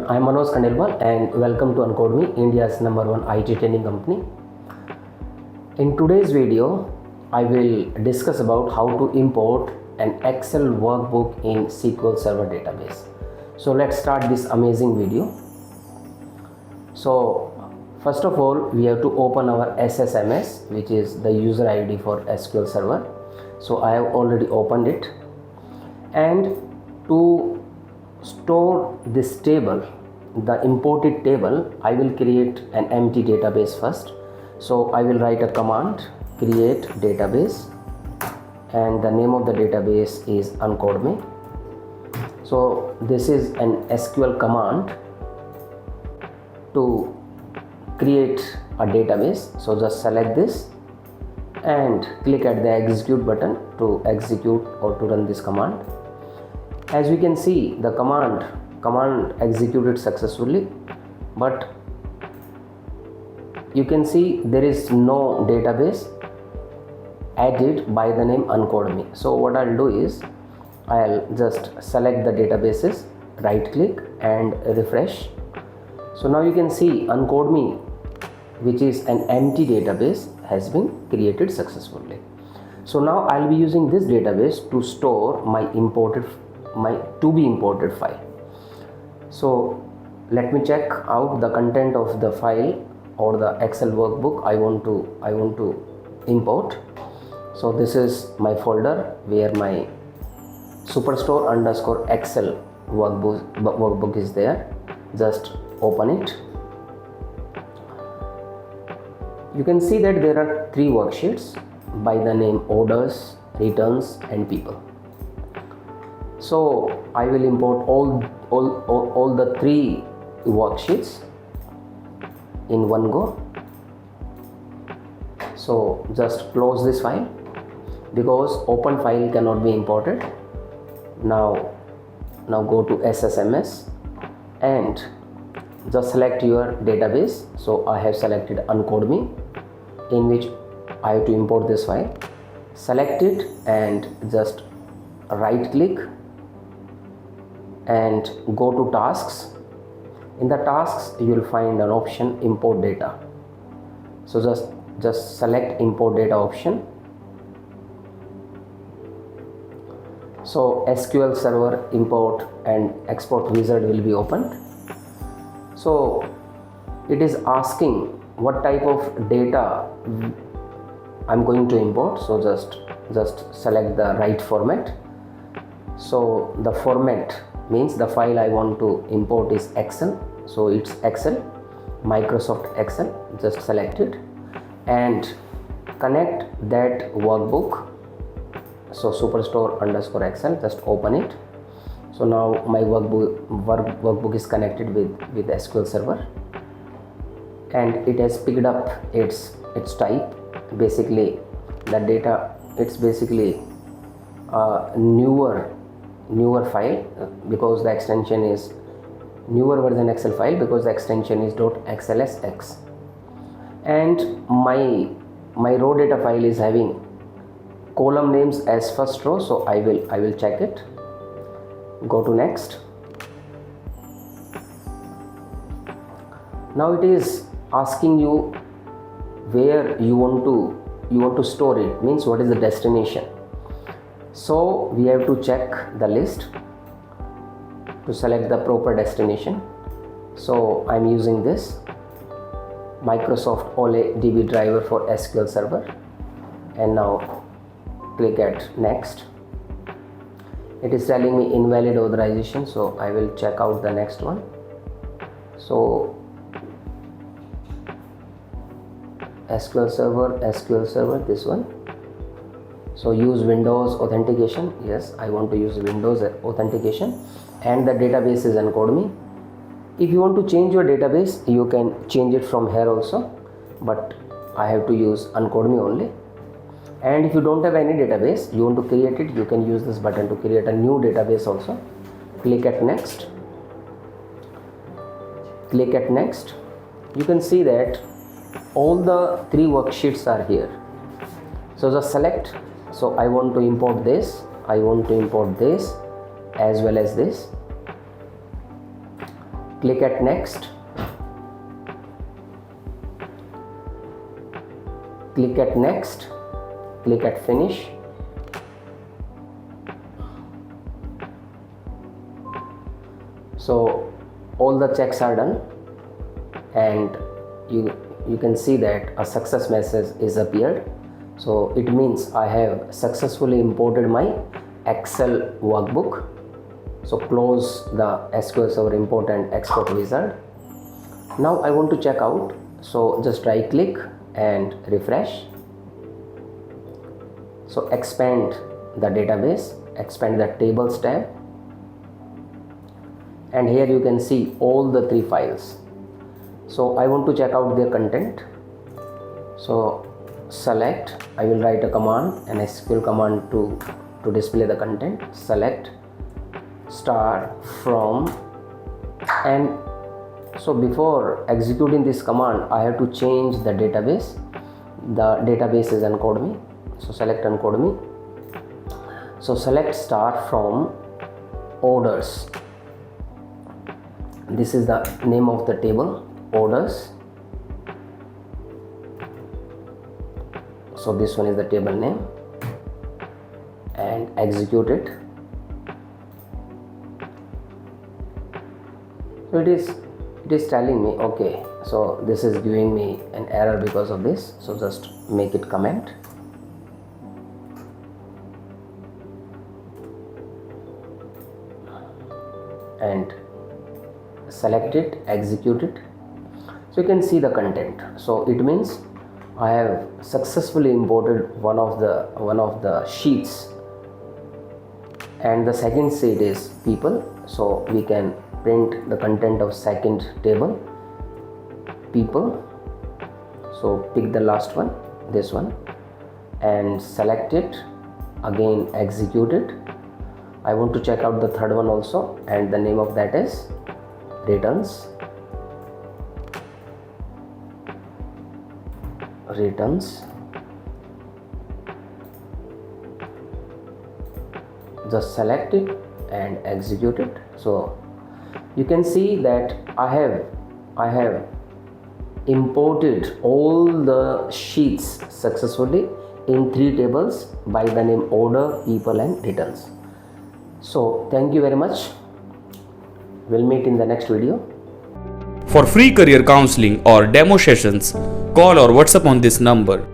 I am Manoj Khandelwal and welcome to Uncodemy, India's #1 IT training company. In today's video, I will discuss about how to import an Excel workbook in SQL Server database. So let's start this amazing video. So first of all, we have to open our SSMS, which is the user ID for SQL Server. So I have already opened it, and to store this table, the imported table, I will create an empty database first. So I will write a command, create database, and the name of the database is Uncodemy. So this is an SQL command to create a database. So just select this and click at the execute button to execute or to run this command. As we can see, the command executed successfully, but you can see there is no database added by the name Uncodemy. So what I'll do is I'll just select the databases, right click and refresh. So now you can see Uncodemy, which is an empty database, has been created successfully. So now I'll be using this database to store my to be imported file. So let me check out the content of the file or the Excel workbook I want to import. So this is my folder where my superstore_excel workbook is there. Just open it. You can see that there are 3 worksheets by the name orders, returns and people. So I will import all the 3 worksheets in one go. So just close this file because open file cannot be imported. Now go to SSMS and just select your database. So I have selected Uncodemy, in which I have to import this file. Select it and just right click and go to tasks. In the tasks you will find an option import data. So just select import data option. So SQL Server import and export wizard will be opened. So it is asking what type of data I'm going to import. So just select the right format. So the format means the file I want to import is Excel. So it's Excel, Microsoft Excel. Just select it and connect that workbook. So superstore_excel, just open it. So now my workbook is connected with SQL Server, and it has picked up its type. Basically the data, it's basically a newer file because the extension is newer version Excel file because the extension is .xlsx, and my raw data file is having column names as first row. So I will check it. Go to next. Now it is asking you where you want to store it, means what is the destination. So we have to check the list to select the proper destination. So I'm using this Microsoft Ole DB driver for SQL Server, and now click at next. It is telling me invalid authorization, so I will check out the next one. So SQL Server, this one. So use Windows authentication. Yes, I want to use Windows authentication, and the database is Uncodemy. If you want to change your database, you can change it from here also, but I have to use Uncodemy only. And if you don't have any database, you want to create it, you can use this button to create a new database also. Click at next. Click at next. You can see that all the 3 worksheets are here. So just select. So I want to import this, as well as this. click at next, click at next, click at finish. So all the checks are done, and you can see that a success message is appeared. So it means I have successfully imported my Excel workbook. So close the SQL Server import and export wizard. Now I want to check out, so just right click and refresh. So expand the database, expand the tables tab, and here you can see all the 3 files. So I want to check out their content. So select, I will write a command, an SQL command to display the content. Select start from, and so before executing this command I have to change the database. The database is Uncodemy, so select Uncodemy. So select start from orders. This is the name of the table, orders. So this one is the table name, and execute it. So it is telling me, okay, so this is giving me an error because of this. So just make it comment. And select it, execute it. So you can see the content. So it means I have successfully imported one of the sheets, and the second sheet is people. So we can print the content of second table, people. So pick the last one, this one, and select it, again execute it. I want to check out the third one also, and the name of that is returns. Just select it and execute it. So you can see that I have imported all the sheets successfully in 3 tables by the name order, people, and returns. So thank you very much. We'll meet in the next video. For free career counseling or demo sessions, call or WhatsApp on this number